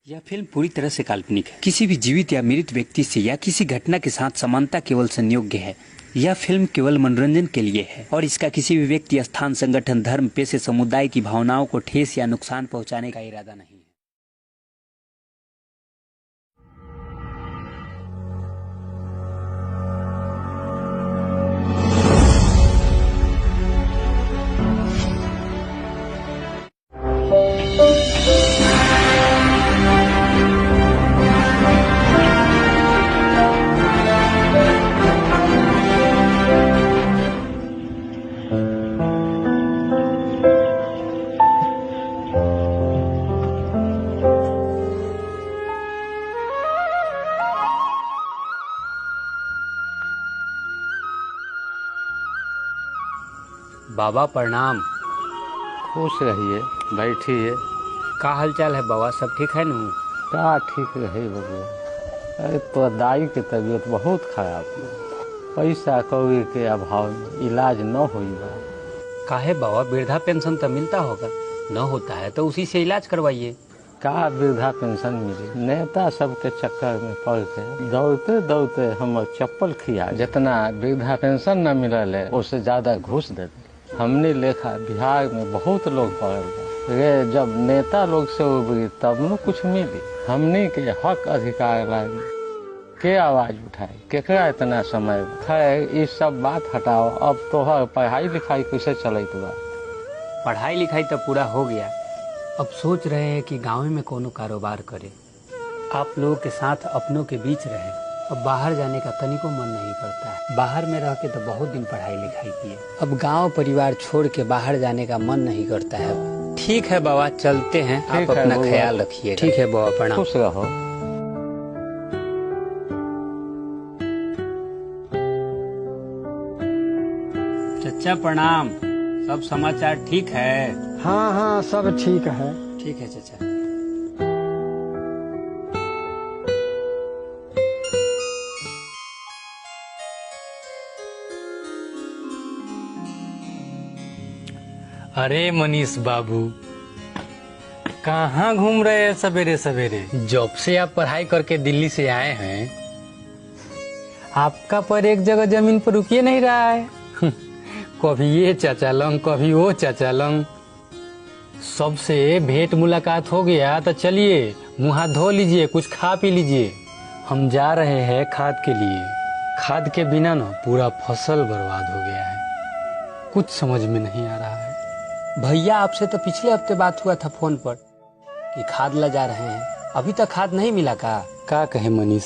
यह फिल्म पूरी तरह से काल्पनिक है। किसी भी जीवित या मृत व्यक्ति से या किसी घटना के साथ समानता केवल संयोग्य है। यह फिल्म केवल मनोरंजन के लिए है और इसका किसी भी व्यक्ति, स्थान, संगठन, धर्म, पेशे, समुदाय की भावनाओं को ठेस या नुकसान पहुंचाने का इरादा नहीं है। बाबा प्रणाम। खुश रहिए, बैठिए। का हालचाल है बाबा, सब ठीक है नू? क्या ठीक रहे बबुआ। अरे तो दाई के तबीयत बहुत खराब है, पैसा कौड़ी के अभाव में इलाज न हुई बा। काहे बाबा, वृद्धा पेंशन तो मिलता होगा? न होता है तो उसी से इलाज करवाइए। का वृद्धा पेंशन मिली? नेता सबके चक्कर में पड़ के दौड़ते दौड़ते हम चप्पल खिया। जितना वृद्धा पेंशन न मिलल है उससे ज्यादा घूस देते। हमने लेखा बिहार में बहुत लोग पड़ल बा। रे जब नेता लोग से उबरी तब न कुछ मिली। हमने के हक अधिकार लागी के आवाज उठाए, केकरा इतना समय? खैर ये सब बात हटाओ। अब तोहर पढ़ाई लिखाई कैसे चलत बा? पढ़ाई लिखाई तो पूरा हो गया। अब सोच रहे हैं कि गाँव में कोनो कारोबार करें, आप लोगों के साथ अपनों के बीच रहें। अब बाहर जाने का तनिको मन नहीं करता है। बाहर में रह के तो बहुत दिन पढ़ाई लिखाई किए, अब गांव परिवार छोड़ के बाहर जाने का मन नहीं करता है। ठीक है बाबा, चलते हैं। आप अपना ख्याल रखिए। ठीक है बाबा, प्रणाम। खुश रहो। चचा प्रणाम। सब समाचार ठीक है? हाँ हाँ, सब ठीक है। ठीक है चचा। अरे मनीष बाबू, कहाँ घूम रहे हैं सवेरे सवेरे? जब से आप पढ़ाई करके दिल्ली से आए हैं, आपका पर एक जगह जमीन पर रुकिए नहीं रहा है। कभी ये चाचा लंग, कभी वो चाचा लंग। सबसे भेंट मुलाकात हो गया तो चलिए मुँह हाथ धो लीजिए, कुछ खा पी लीजिए। हम जा रहे हैं खाद के लिए। खाद के बिना ना पूरा फसल बर्बाद हो गया है। कुछ समझ में नहीं आ रहा है। भैया आपसे तो पिछले हफ्ते बात हुआ था फोन पर कि खाद ला जा रहे हैं, अभी तक खाद नहीं मिला का कहे मनीष,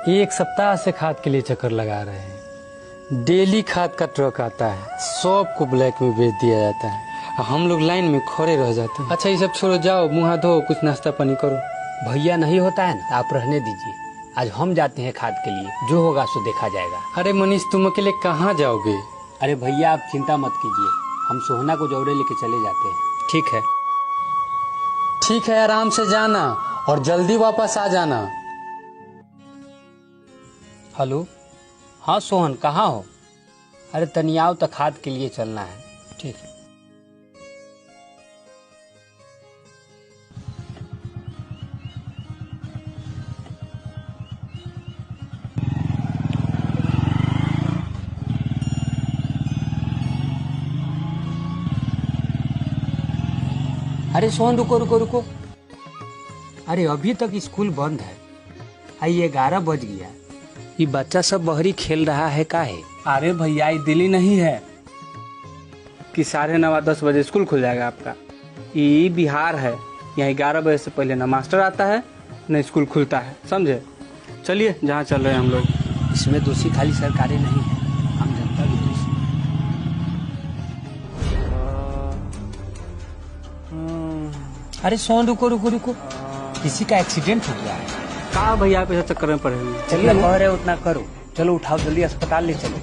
एक सप्ताह से खाद के लिए चक्कर लगा रहे हैं। डेली खाद का ट्रक आता है, सबको ब्लैक में बेच दिया जाता है। हम लोग लाइन में खड़े रह जाते हैं। अच्छा ये सब छोड़ो, जाओ मुँह हाथ धो, कुछ नाश्ता पानी करो। भैया नहीं होता है ना, आप रहने दीजिए। आज हम जाते हैं खाद के लिए, जो होगा सो देखा जाएगा। अरे मनीष, तुम अकेले कहाँ जाओगे? अरे भैया आप चिंता मत कीजिए, हम सोहना को जौरे लेके चले जाते हैं। ठीक है, ठीक है, आराम से जाना और जल्दी वापस आ जाना। हेलो, हाँ सोहन, कहाँ हो? अरे तनियाव तक खाद के लिए चलना है। ठीक है। अरे सोहन, रुको रुको रुको। अरे अभी तक स्कूल बंद है, आई 11 बज गया। ये बच्चा सब बहरी खेल रहा है काहे? अरे भैया, ये दिल्ली नहीं है कि 9:30 10 बजे स्कूल खुल जाएगा आपका। ये बिहार है, यहाँ 11 बजे से पहले न मास्टर आता है न स्कूल खुलता है, समझे? चलिए जहाँ चल रहे हैं हम लोग। इसमें दोषी खाली सरकारें नहीं है, हम जनता भी दोषी। अरे सोहन, रुको रुको रुको, किसी का एक्सीडेंट हो गया है। कहाँ भैया आप ऐसा चक्कर में पड़े हुए? चलिए, कह रहे उतना करो। चलो उठाओ, जल्दी अस्पताल ले चलो।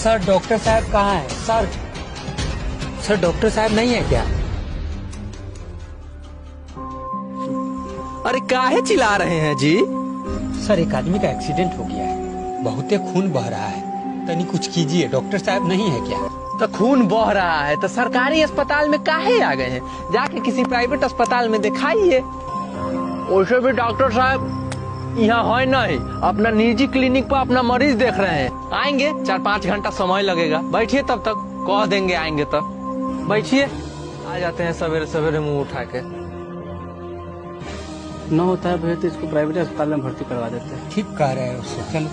सर डॉक्टर साहब कहाँ है? सर डॉक्टर साहब नहीं है क्या? अरे काहे चिल्ला रहे हैं जी? सर एक आदमी का एक्सीडेंट हो गया है, बहुते खून बह रहा है, तनी कुछ कीजिए। डॉक्टर साहब नहीं है क्या? तो खून बह रहा है तो सरकारी अस्पताल में काहे आ गए हैं? जाके किसी प्राइवेट अस्पताल में दिखाइए। वैसे भी डॉक्टर साहब यहाँ है नहीं, अपना निजी क्लिनिक पर अपना मरीज देख रहे हैं। आएंगे 4-5 घंटा समय लगेगा। बैठिए, तब तक कह देंगे आएंगे तब। बैठिए, आ जाते हैं सवेरे सवेरे मुंह उठा के। न होता है भैया तो इसको प्राइवेट अस्पताल में भर्ती करवा देते हैं। ठीक कह रहे हैं उससे। चलो।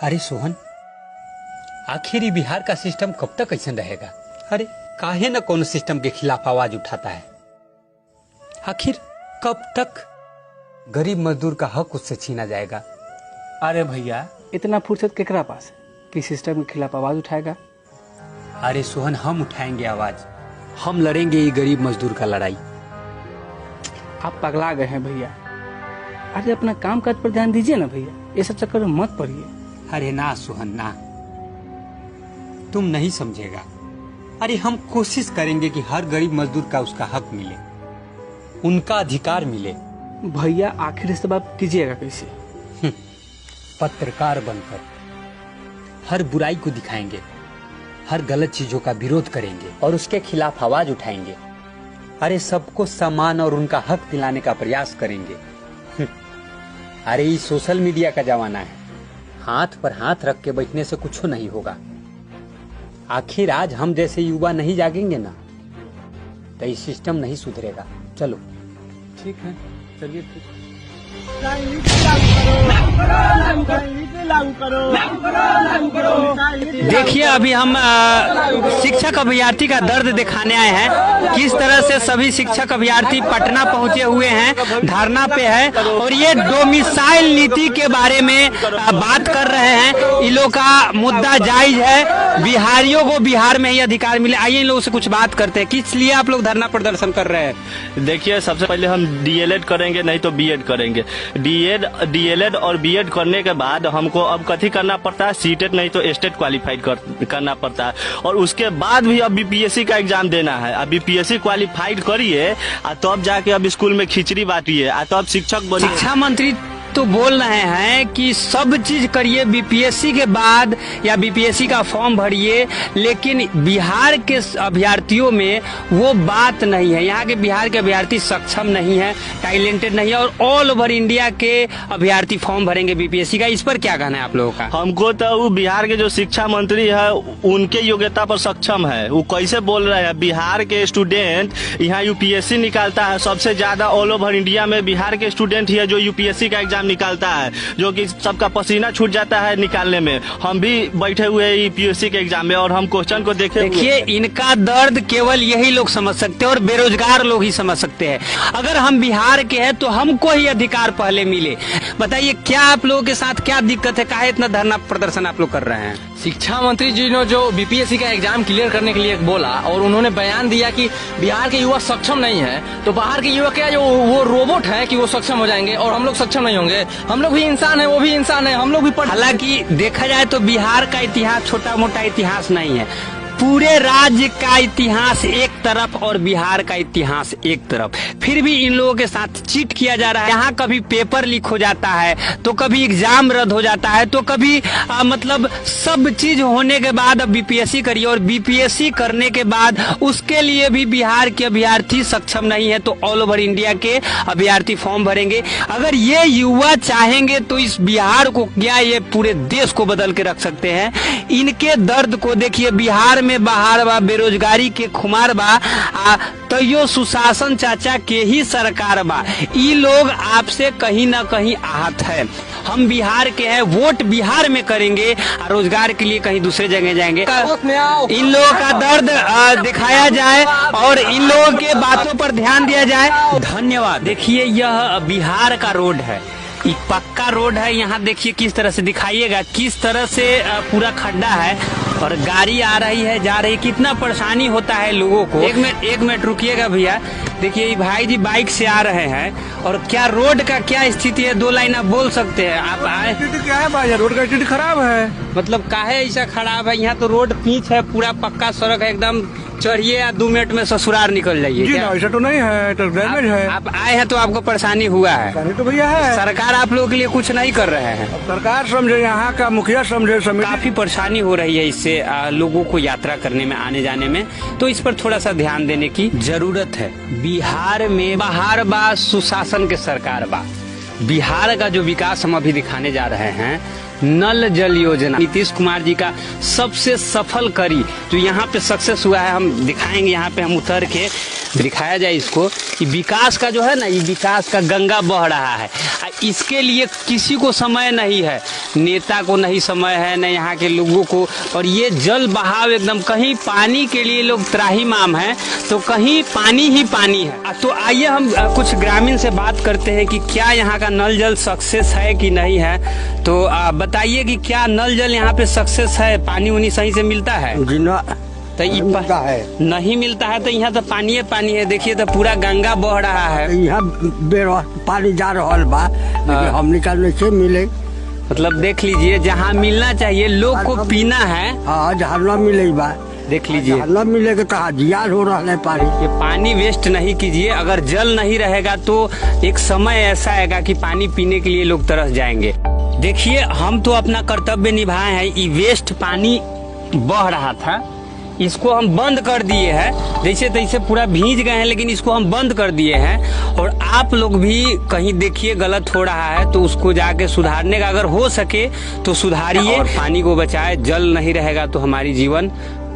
अरे सोहन, आखिर ये बिहार का सिस्टम कब तक ऐसा रहेगा? अरे काहे न कोनो सिस्टम के खिलाफ आवाज उठाता है? आखिर कब तक गरीब मजदूर का हक उससे छीना जाएगा? अरे भैया, इतना फुर्सत केकरा पास है कि सिस्टम के खिलाफ आवाज उठाएगा? अरे सोहन, हम उठाएंगे आवाज, हम लड़ेंगे ये गरीब मजदूर का लड़ाई। आप पगला गए हैं भैया। अरे अपना काम काज पर ध्यान दीजिए ना भैया, ये सब चक्कर में मत पड़िए। अरे ना सोहन ना, तुम नहीं समझेगा। अरे हम कोशिश करेंगे कि हर गरीब मजदूर का उसका हक मिले, उनका अधिकार मिले। भैया आखिर इस बात कीजिएगा कैसे? पत्रकार बनकर हर बुराई को दिखाएंगे, हर गलत चीजों का विरोध करेंगे और उसके खिलाफ आवाज उठाएंगे। अरे सबको सम्मान और उनका हक दिलाने का प्रयास करेंगे। अरे ये सोशल मीडिया का जमाना है, हाथ पर हाथ रख के बैठने से कुछ नहीं होगा। आखिर आज हम जैसे युवा नहीं जागेंगे ना तो ये सिस्टम नहीं सुधरेगा। चलो। ठीक है, चलिए फिर। देखिए अभी हम शिक्षक अभ्यर्थी का दर्द दिखाने आए हैं। किस तरह से सभी शिक्षक अभ्यर्थी पटना पहुंचे हुए हैं, धरना पे है और ये डोमिसाइल नीति के बारे में बात कर रहे हैं। इन लोग का मुद्दा जायज है, बिहारियों को बिहार में ही अधिकार मिले। आइए इन लोगों से कुछ बात करते हैं, किस लिए आप लोग धरना प्रदर्शन कर रहे हैं? देखिए, सबसे पहले हम डीएलएड करेंगे, नहीं तो बीएड करेंगे। डीएलएड और बीएड करने के बाद हमको अब कथी करना पड़ता है? सीटेट नहीं तो स्टेट क्वालिफाइड करना पड़ता है और उसके बाद भी अब बीपीएससी का एग्जाम देना है। अब बीपीएससी क्वालिफाइड करिए तब जाके अब स्कूल में खिचड़ी बांटिए, तो अब शिक्षक बनिए। शिक्षा मंत्री तो बोल रहे हैं कि सब चीज करिए बीपीएससी के बाद या बीपीएससी का फॉर्म भरिए, लेकिन बिहार के अभ्यर्थियों में वो बात नहीं है। यहाँ के बिहार के अभ्यर्थी सक्षम नहीं है, टैलेंटेड नहीं है और ऑल ओवर इंडिया के अभ्यर्थी फॉर्म भरेंगे बीपीएससी का। इस पर क्या कहना है आप लोगों का? हमको तो वो बिहार के जो शिक्षा मंत्री है उनके योग्यता पर सक्षम है। वो कैसे बोल रहे हैं? बिहार के स्टूडेंट यहाँ यूपीएससी निकालता है, सबसे ज्यादा ऑल ओवर इंडिया में बिहार के स्टूडेंट ही है जो यूपीएससी का एग्जाम निकालता है, जो कि सबका पसीना छूट जाता है निकालने में। हम भी बैठे हुए हैं यूपीएससी के एग्जाम में और हम क्वेश्चन को देखिए इनका दर्द केवल यही लोग समझ सकते हैं और बेरोजगार लोग ही समझ सकते हैं। अगर हम बिहार के हैं तो हमको ही अधिकार पहले मिले। बताइए क्या आप लोगों के साथ क्या दिक्कत है, काहे इतना धरना प्रदर्शन आप लोग कर रहे हैं? शिक्षा मंत्री जी ने जो बीपीएससी का एग्जाम क्लियर करने के लिए बोला और उन्होंने बयान दिया कि बिहार के युवा सक्षम नहीं है, तो बाहर के युवा क्या जो वो रोबोट है कि वो सक्षम हो जाएंगे और हम लोग सक्षम नहीं होंगे? हम लोग भी इंसान है, वो भी इंसान है, हम लोग भी हालांकि देखा जाए तो बिहार का इतिहास छोटा मोटा इतिहास नहीं है, पूरे राज्य का इतिहास एक तरफ और बिहार का इतिहास एक तरफ। फिर भी इन लोगों के साथ चीट किया जा रहा है। यहाँ कभी पेपर लीक हो जाता है, तो कभी एग्जाम रद्द हो जाता है, तो कभी मतलब सब चीज होने के बाद अब बीपीएससी करिए और बीपीएससी करने के बाद उसके लिए भी बिहार के अभ्यर्थी सक्षम नहीं है, तो ऑल ओवर इंडिया के अभ्यर्थी फॉर्म भरेंगे। अगर ये युवा चाहेंगे तो इस बिहार को क्या ये पूरे देश को बदल के रख सकते हैं। इनके दर्द को देखिए, बिहार में बाहर बा, बेरोजगारी के खुमार बा, तैयो सुशासन चाचा के ही सरकार बा। ये लोग आपसे कहीं ना कहीं आहत है। हम बिहार के हैं, वोट बिहार में करेंगे, रोजगार के लिए कहीं दूसरे जगह जाएंगे। इन लोगों का दर्द दिखाया जाए और इन लोगों के बातों पर ध्यान दिया जाए। धन्यवाद। देखिए यह बिहार का रोड है, ये पक्का रोड है। यहाँ देखिए किस तरह से, दिखाइएगा किस तरह से पूरा खड्डा है और गाड़ी आ रही है जा रही, कितना परेशानी होता है लोगों को। एक मिनट रुकिएगा भैया। देखिए ये भाई जी बाइक से आ रहे हैं और क्या रोड का क्या स्थिति है, 2 लाइन आप बोल सकते हैं? आप आए क्या है भाई, रोड का स्थिति खराब है। मतलब काहे ऐसा खराब है? यहाँ तो रोड पीच है, पूरा पक्का सड़क है, एकदम चढ़िए या 2 मिनट में ससुराल निकल जाइए। जी ना, ऐसा तो नहीं है, तो डैमेज है। आप आए हैं तो आपको परेशानी हुआ है? परेशानी तो भैया है। सरकार आप लोगों के लिए कुछ नहीं कर रहे हैं। सरकार समझे, यहाँ का मुखिया समझे, काफी परेशानी हो रही है इससे लोगों को यात्रा करने में, आने जाने में, तो इस पर थोड़ा सा ध्यान देने की जरूरत है। बिहार में बाहर बा सुशासन के सरकार बा। बिहार का जो विकास हम अभी दिखाने जा रहे हैं, नल जल योजना नीतीश कुमार जी का सबसे सफल करी जो यहाँ पे सक्सेस हुआ है, हम दिखाएंगे। यहाँ पे हम उतर के दिखाया जाए इसको कि विकास का जो है ना, ये विकास का गंगा बह रहा है। इसके लिए किसी को समय नहीं है, नेता को नहीं समय है, न यहाँ के लोगों को। और ये जल बहाव एकदम, कहीं पानी के लिए लोग त्राहिमाम हैं तो कहीं पानी ही पानी है। तो आइए हम कुछ ग्रामीण से बात करते हैं कि क्या यहाँ का नल जल सक्सेस है कि नहीं है। तो बताइए कि क्या नल जल यहाँ पे सक्सेस है, पानी उनी सही से मिलता है? तो मिलता है। नहीं मिलता है तो यहाँ तो पानी है। देखिए तो पूरा गंगा बह रहा है, यहाँ पानी जा रहा बा, लेकिन हमने का नहीं मिले। मतलब देख लीजिए, जहाँ मिलना चाहिए लोग को पीना है, हाँ जहाँ न मिले बा देख लीजिए, न मिलेगा तो जियान हो रहा है पानी। ये पानी वेस्ट नहीं कीजिए। अगर जल नहीं रहेगा तो एक समय ऐसा आएगा कि पानी पीने के लिए लोग तरस जाएंगे। देखिए हम तो अपना कर्तव्य निभाए हैं। ये वेस्ट पानी बह रहा था, इसको हम बंद कर दिए हैं। जैसे तैसे पूरा भीज गए हैं, लेकिन इसको हम बंद कर दिए हैं। और आप लोग भी कहीं देखिए गलत हो रहा है तो उसको जाके सुधारने का अगर हो सके तो सुधारिए और पानी को बचाए। जल नहीं रहेगा तो हमारी जीवन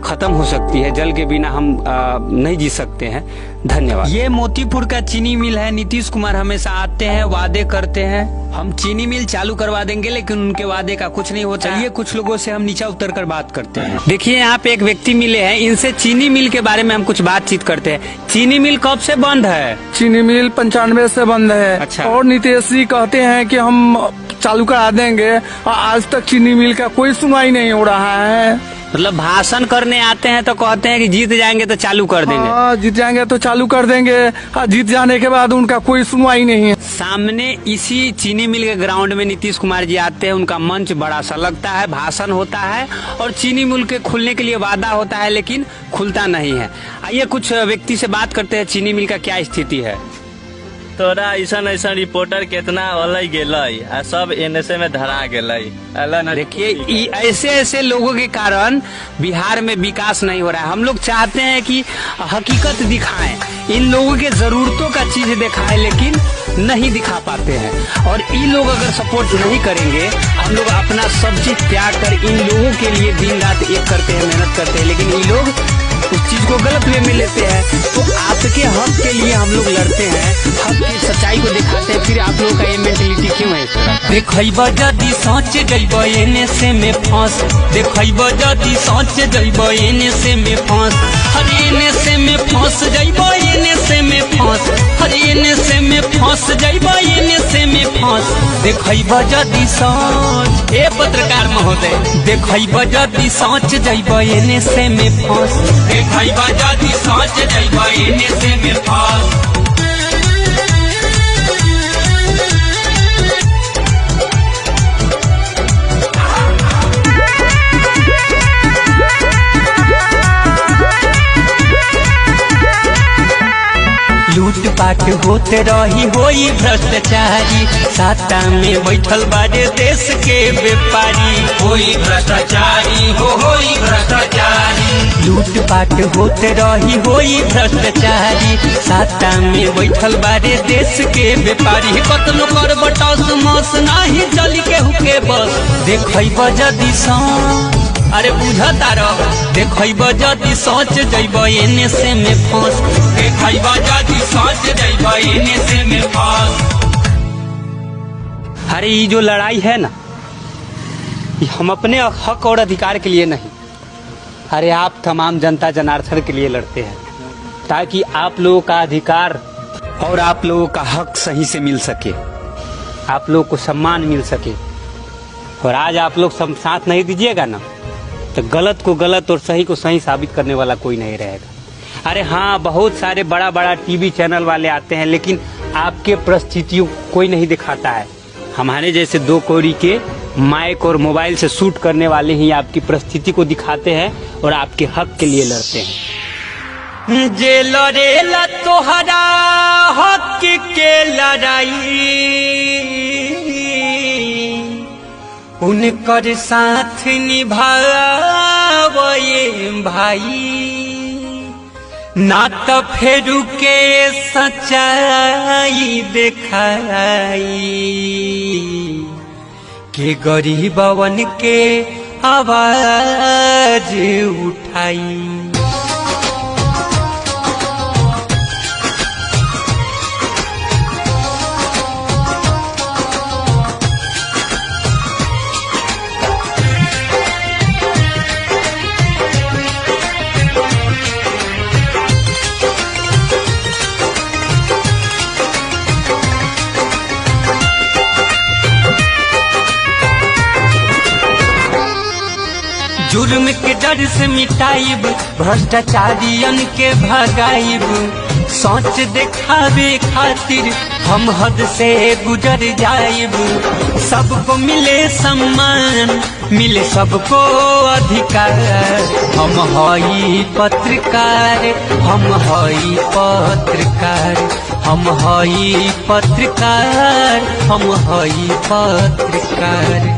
खत्म हो सकती है। जल के बिना हम नहीं जी सकते हैं। धन्यवाद। ये मोतीपुर का चीनी मिल है। नीतीश कुमार हमेशा आते हैं, वादे करते हैं हम चीनी मिल चालू करवा देंगे, लेकिन उनके वादे का कुछ नहीं होता। चलिए कुछ लोगों से हम नीचे उतर कर बात करते हैं। देखिए यहाँ पे एक व्यक्ति मिले हैं, इनसे चीनी मिल के बारे में हम कुछ बातचीत करते हैं। चीनी मिल कब से बंद है? चीनी मिल 95 से बंद है। अच्छा। और नीतीश जी कहते हैं कि हम चालू करा देंगे, और आज तक चीनी मिल का कोई सुनवाई नहीं हो रहा है। मतलब भाषण करने आते हैं तो कहते हैं कि जीत जाएंगे तो चालू कर देंगे। हाँ, जीत जाएंगे तो चालू कर देंगे, और जीत जाने के बाद उनका कोई सुनवाई नहीं है। सामने इसी चीनी मिल के ग्राउंड में नीतीश कुमार जी आते हैं, उनका मंच बड़ा सा लगता है, भाषण होता है और चीनी मिल के खुलने के लिए वादा होता है, लेकिन खुलता नहीं है। आइए कुछ व्यक्ति से बात करते हैं, चीनी मिल का क्या स्थिति है। तोरा ऐसा रिपोर्टर कितना अलग गेलई आ सब एनएसए में धरा गेलई। देखिए ऐसे लोगों के कारण बिहार में विकास नहीं हो रहा है। हम लोग चाहते हैं कि हकीकत दिखाएं, इन लोगों के जरूरतों का चीज दिखाएं, लेकिन नहीं दिखा पाते हैं। और इन लोग अगर सपोर्ट नहीं करेंगे, हम लोग अपना सब चीज त्याग कर इन लोगों के लिए दिन रात एक करते हैं, मेहनत करते हैं, लेकिन ये लोग उस चीज को गलत वे में लेते हैं। तो आपके हक के लिए हम लोग लड़ते हैं, हक की सच्चाई को दिखाते हैं। फिर आप लोगों का ये मेंटेलिटी क्यों है? देखब जदि सोच जइब एने से में फंस, देखब जदि सोच जइब एने से में फंस, हर एने से में फंस जइब एने से में फंस, हर एने से में फंस जइब एने से में फंस। देखब जदि सोच, ए पत्रकार महोदय, देखब जदि सोच जइब एने से में फंस, देखब जदि सोच जइब एने से में फंस। लूटपाट होते रही होई भ्रष्टाचारी, साता में बैठल बारे देश के व्यापारी, होई भ्रष्टाचारी होई भ्रष्टाचारी। लूटपाट होते रही होई भ्रष्टाचारी, साता में बैठल बारे देश के व्यापारी। कतनो कर बटस मस नाही चली के हुके बस, देखब जदि अरे बुझता रह, देखब जदि सोच जइब एने से में फंस, देखब जदि सोच जइब एने से में फंस। अरे ये जो लड़ाई है ना, ये हम अपने हक और अधिकार के लिए नहीं, अरे आप तमाम जनता जनार्दन के लिए लड़ते हैं, ताकि आप लोगों का अधिकार और आप लोगों का हक सही से मिल सके, आप लोगों को सम्मान मिल सके। और आज आप लोग सब साथ नहीं दीजिएगा ना, तो गलत को गलत और सही को सही साबित करने वाला कोई नहीं रहेगा। अरे हाँ, बहुत सारे बड़ा बड़ा टीवी चैनल वाले आते हैं, लेकिन आपके परिस्थितियों कोई नहीं दिखाता है। हमारे जैसे दो कौड़ी के माइक और मोबाइल से शूट करने वाले ही आपकी परिस्थिति को दिखाते हैं और आपके हक के लिए लड़ते हैं। जे लड़ेला तोहरा हक के लड़ाई, उनकर साथ निभावे भाई, ना तो फेरू के सच्चाई देखाई, के गरीबवन के आवाज उठाई। जुर्म के डर से मिटाइब, भ्रष्टाचारियन के भगाइब, सोच दिखावे खातिर हम हद से गुजर जाइब। सबको मिले सम्मान, मिले सबको अधिकार, हम हई पत्रकार, हम हई पत्रकार, हम हई पत्रकार, हम हई पत्रकार।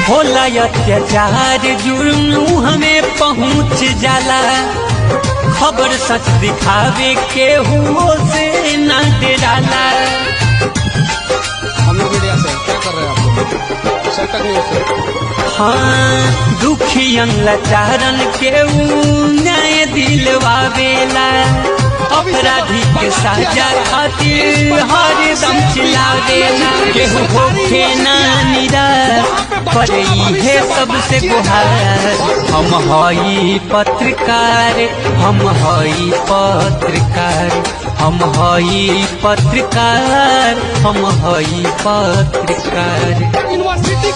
होला अत्याचार जुर्म हमें पहुँच जाला, खबर सच दिखावे के हुओ से न डराला। हम लोग मीडिया से क्या कर रहे हैं आप लोग? सेक्टर न्यूज़ से। हाँ, दुखियन लाचारन के न्याय दिलवावेला, अपराधी के सजा खातिर हर दम चिल्लावेला। केहू होखे ना निराश, पर है सबसे गुहार, हम हई पत्रकार, हम हई पत्रकार, हम हई पत्रकार, हम हई पत्रकार। यूनिवर्सिटी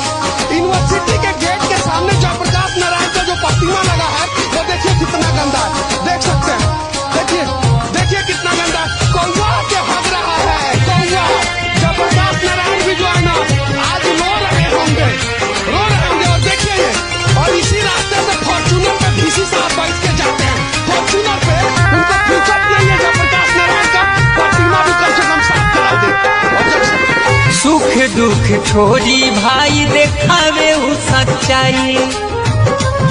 के गेट के सामने जयप्रकाश नारायण का जो प्रतिमा लगा है, वो देखिए कितना गंदा है, देख सकते हैं। देखिए देखिए कितना गंदा, कौवा के हग रहा है, कौवा। जयप्रकाश नारायण भी जो है ना, आज रो रहे होंगे। और देखिए ये, और इसी रास्ते से फॉर्च्यूनर पे डीसी साहब बैठ के जाते हैं। फॉर्च्यूनर पे उनका फुर्सत नहीं है, जयप्रकाश नारायण का प्रतिमा भी कम से कम साफ करा दे। सुख दुख छोड़ी भाई देखावे उ सच्चाई,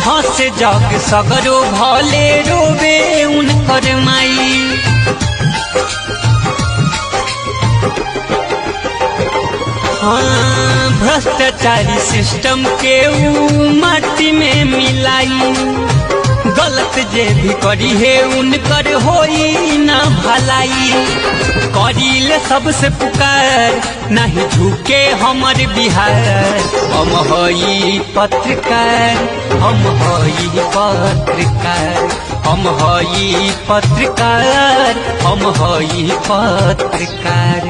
हंस जग सगरो भले रोवे उनकर माई। हाँ, भ्रष्टाचारी सिस्टम के माटी में मिलाई, गलत जे भी करी है उनकर होई ना भलाई। करीले सबसे पुकार, नहीं झुके हमर बिहार, हम हई पत्रकार, हम हई पत्रकार, हम हई पत्रकार, हम हई पत्रकार।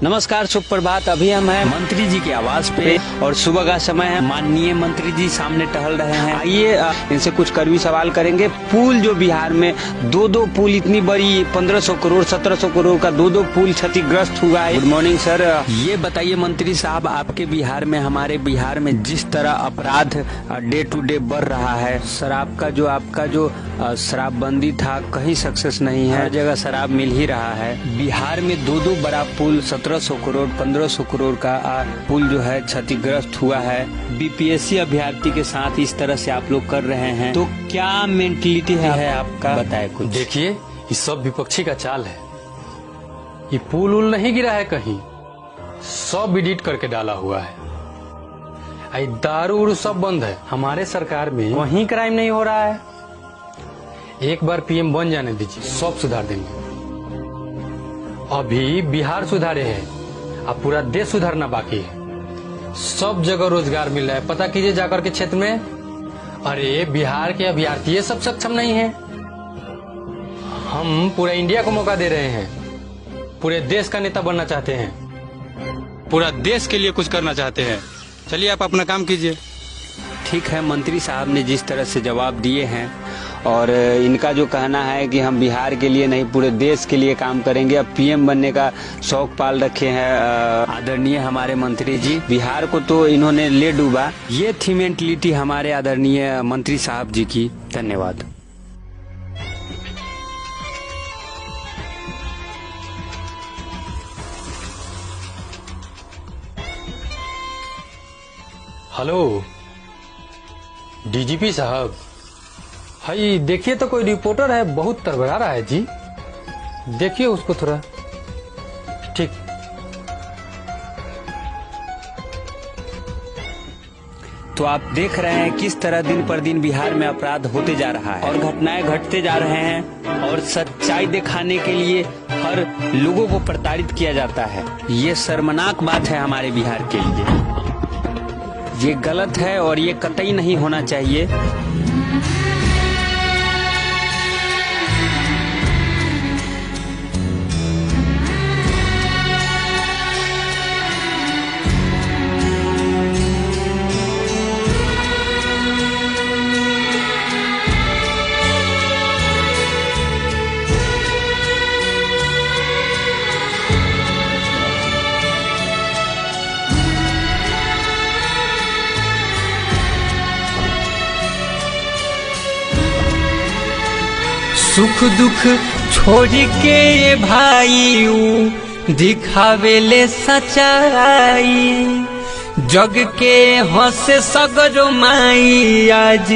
नमस्कार, शुभ प्रभात। अभी हम हैं मंत्री जी के आवास पे और सुबह का समय है। माननीय मंत्री जी सामने टहल रहे हैं। आइए इनसे कुछ कड़वी सवाल करेंगे। पुल जो बिहार में दो पुल, इतनी बड़ी 1500 करोड़ 1700 करोड़ का दो पुल क्षतिग्रस्त हुआ है। Good morning sir. ये बताइए मंत्री साहब, आपके बिहार में, हमारे बिहार में जिस तरह अपराध डे टू डे बढ़ रहा है, शराब का जो आपका जो शराबबंदी था कहीं सक्सेस नहीं है, हर जगह शराब मिल ही रहा है। बिहार में दो बड़ा पुल 1700 करोड़ 1500 करोड़ का पुल जो है क्षतिग्रस्त हुआ है। बीपीएससी अभ्यर्थी के साथ इस तरह से आप लोग कर रहे हैं, तो क्या मेंटलिटी है आपका, बताए कुछ। देखिए, ये सब विपक्षी का चाल है। ये पुल उल नहीं गिरा है कहीं, सब एडिट करके डाला हुआ है। आई दारू उरू सब बंद है। हमारे सरकार में वहीं क्राइम नहीं हो रहा है। एक बार पीएम बन जाने दीजिए, सब सुधार देंगे। अभी बिहार सुधारे हैं, अब पूरा देश सुधारना बाकी है। सब जगह रोजगार मिल रहा है, पता कीजिए जाकर के क्षेत्र में। अरे बिहार के अभ्यर्थी सब सक्षम नहीं है। हम पूरा इंडिया को मौका दे रहे हैं, पूरे देश का नेता बनना चाहते हैं, पूरा देश के लिए कुछ करना चाहते हैं। चलिए आप अपना काम कीजिए। ठीक है, मंत्री साहब ने जिस तरह से जवाब दिए हैं और इनका जो कहना है कि हम बिहार के लिए नहीं पूरे देश के लिए काम करेंगे, अब पीएम बनने का शौक पाल रखे हैं आदरणीय हमारे मंत्री जी। बिहार को तो इन्होंने ले डूबा। ये थी मेंटलिटी हमारे आदरणीय मंत्री साहब जी की। धन्यवाद। हेलो डीजीपी साहब, हाई देखिए तो कोई रिपोर्टर है, बहुत तड़बड़ा रहा है जी, देखिए उसको थोड़ा। ठीक। तो आप देख रहे हैं किस तरह दिन पर दिन बिहार में अपराध होते जा रहा है और घटनाएं घटते जा रहे हैं और सच्चाई दिखाने के लिए हर लोगों को प्रताड़ित किया जाता है। ये शर्मनाक बात है हमारे बिहार के लिए। ये गलत है और ये कतई नहीं होना चाहिए। सुख दुख छोड़ के ये भाई दिखावेले सच्चाई, जग के हंसे सगरो माई आज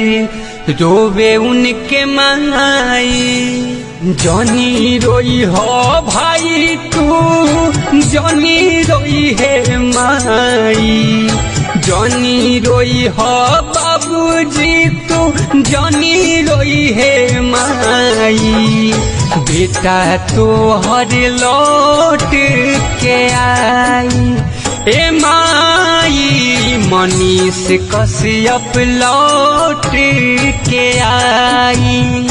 रोवे उनके माई। जनी रोई हो भाई तू, जनी रोई है माई, जनी रोई हो बाबूजी तू, जनी रोई है माई। बेटा तो हर लौट के आई, ए माई मनीष कश्यप लौट के आई।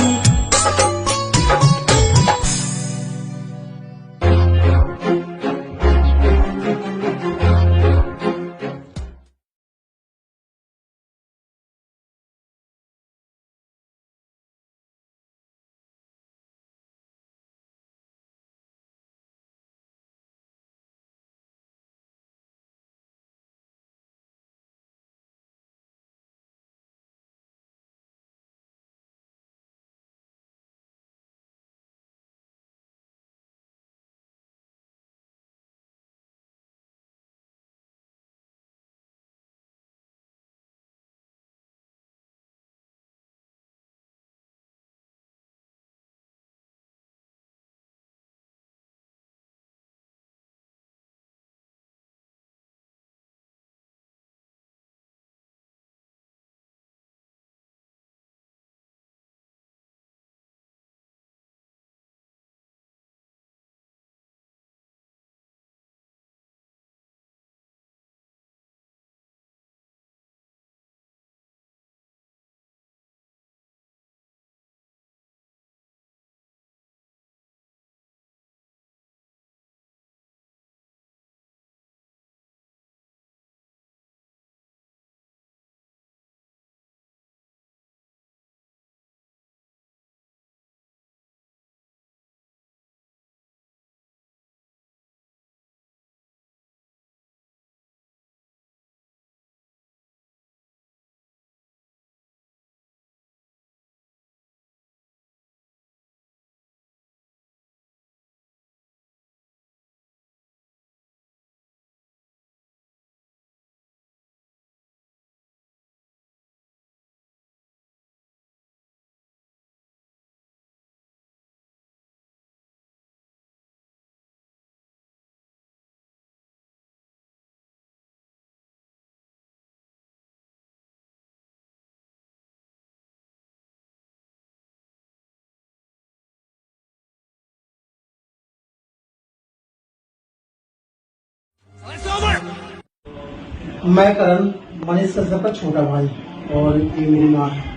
मैं करण, मनीष का सबका छोटा भाई और ये मेरी माँ है।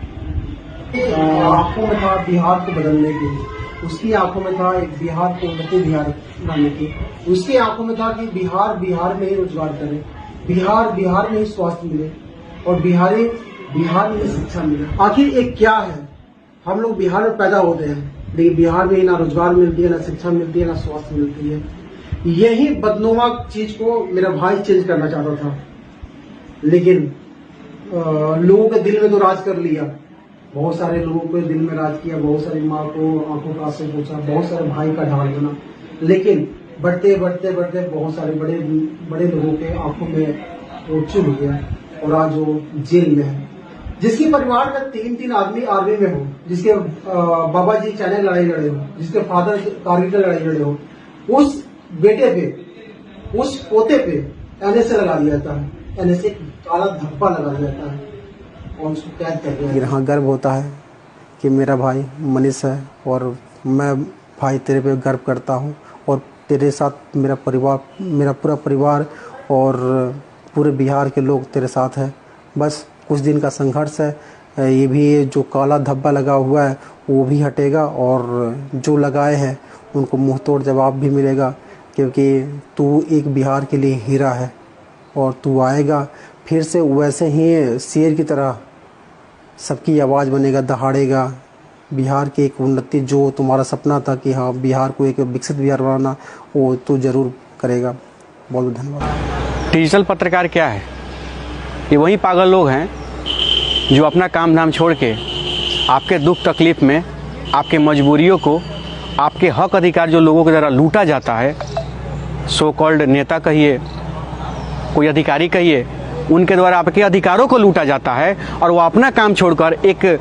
आंखों में था बिहार को बदलने के लिए, उसकी आंखों में था एक बिहार को उन्नति बिहार बनाने की, उसकी आंखों में था कि बिहार में ही रोजगार करे, बिहार में ही स्वास्थ्य मिले और बिहार में ही शिक्षा मिले। आखिर एक क्या है, हम लोग बिहार में पैदा होते हैं लेकिन बिहार में ही ना रोजगार मिलती है, ना शिक्षा मिलती है, ना स्वास्थ्य मिलती है। यही बदनुमा चीज को मेरा भाई चेंज करना चाहता था, लेकिन लोगों के दिल में तो राज कर लिया, बहुत सारे लोगों के दिल में राज किया, बहुत सारी माँ को आंखों का आंसू पूछा, बहुत सारे भाई का ढाल बना, लेकिन बढ़ते बहुत सारे बड़े लोगों के आंखों में वो चुभ गया और आज वो जेल में है। जिसके परिवार में 3 आदमी आर्मी में हो, जिसके बाबा जी चाइना लड़ाई लड़े हो, जिसके फादर कारगिल लड़ाई लड़े हो, उस बेटे पे, उस पोते पे एनएसए लगा दिया जाता है, एनएसए काला धब्बा लगा दिया जाता है और उसको कैद कर दिया। लेकिन हाँ, गर्व होता है कि मेरा भाई मनीष है और मैं भाई तेरे पे गर्व करता हूँ और तेरे साथ मेरा पूरा परिवार और पूरे बिहार के लोग तेरे साथ है। बस कुछ दिन का संघर्ष है, ये भी जो काला धब्बा लगा हुआ है वो भी हटेगा और जो लगाए हैं उनको मुंह तोड़ जवाब भी मिलेगा, क्योंकि तू एक बिहार के लिए हीरा है और तू आएगा फिर से वैसे ही शेर की तरह सबकी आवाज़ बनेगा, दहाड़ेगा। बिहार की एक उन्नति जो तुम्हारा सपना था कि हाँ बिहार को एक विकसित बिहार बनाना, वो तू जरूर करेगा। बहुत बहुत धन्यवाद। डिजिटल पत्रकार क्या है? ये वही पागल लोग हैं जो अपना काम धाम छोड़ के आपके दुख तकलीफ में, आपके मजबूरियों को, आपके हक अधिकार जो लोगों के द्वारा लूटा जाता है, सो कॉल्ड नेता कहिए, कोई अधिकारी कहिए, उनके द्वारा आपके अधिकारों को लूटा जाता है और वो अपना काम छोड़कर एक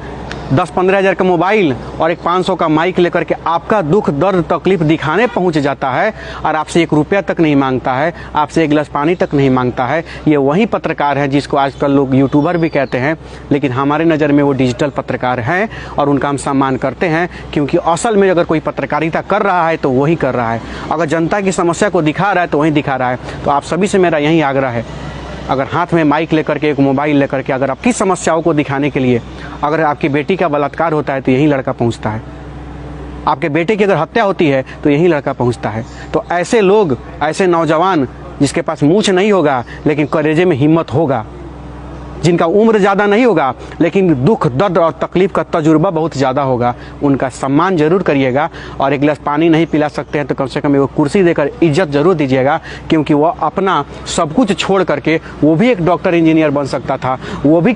10-15 हज़ार का मोबाइल और एक 500 का माइक लेकर के आपका दुख दर्द तकलीफ दिखाने पहुंच जाता है और आपसे 1 रुपया तक नहीं मांगता है, आपसे 1 गिलास पानी तक नहीं मांगता है। ये वही पत्रकार है जिसको आजकल लोग यूट्यूबर भी कहते हैं, लेकिन हमारे नज़र में वो डिजिटल पत्रकार हैं और उनका हम सम्मान करते हैं, क्योंकि असल में अगर कोई पत्रकारिता कर रहा है तो वही कर रहा है, अगर जनता की समस्या को दिखा रहा है तो वही दिखा रहा है। तो आप सभी से मेरा यही आग्रह है, अगर हाथ में माइक लेकर के, एक मोबाइल लेकर के, अगर आपकी समस्याओं को दिखाने के लिए, अगर आपकी बेटी का बलात्कार होता है तो यही लड़का पहुंचता है, आपके बेटे की अगर हत्या होती है तो यही लड़का पहुंचता है। तो ऐसे लोग, ऐसे नौजवान जिसके पास मूंछ नहीं होगा लेकिन कलेजे में हिम्मत होगा, जिनका उम्र ज़्यादा नहीं होगा लेकिन दुख दर्द और तकलीफ का तजुर्बा बहुत ज़्यादा होगा, उनका सम्मान जरूर करिएगा। और 1 गिलास पानी नहीं पिला सकते हैं तो कम से कम एक कुर्सी देकर इज्जत जरूर दीजिएगा, क्योंकि वो अपना सब कुछ छोड़ करके, वो भी एक डॉक्टर इंजीनियर बन सकता था, वो भी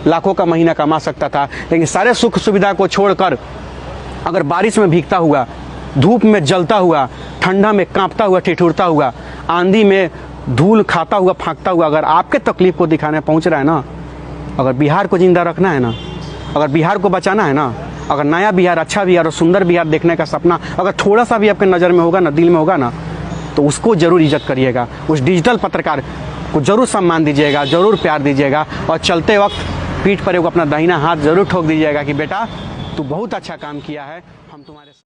लाखों का महीना कमा सकता था, लेकिन सारे सुख सुविधा को छोड़कर अगर बारिश में भीगता हुआ, धूप में जलता हुआ, ठंडा में कांपता हुआ, ठिठुरता हुआ, आंधी में धूल खाता हुआ, फांकता हुआ अगर आपके तकलीफ को दिखाने पहुंच रहा है ना, अगर बिहार को जिंदा रखना है ना, अगर बिहार को बचाना है ना, अगर नया बिहार, अच्छा बिहार और सुंदर बिहार देखने का सपना अगर थोड़ा सा भी आपके नज़र में होगा ना, दिल में होगा ना, तो उसको जरूर इज्जत करिएगा, उस डिजिटल पत्रकार को जरूर सम्मान दीजिएगा, जरूर प्यार दीजिएगा और चलते वक्त पीठ पर एक अपना दाहिना हाथ जरूर ठोक दीजिएगा कि बेटा तू बहुत अच्छा काम किया है, हम तुम्हारे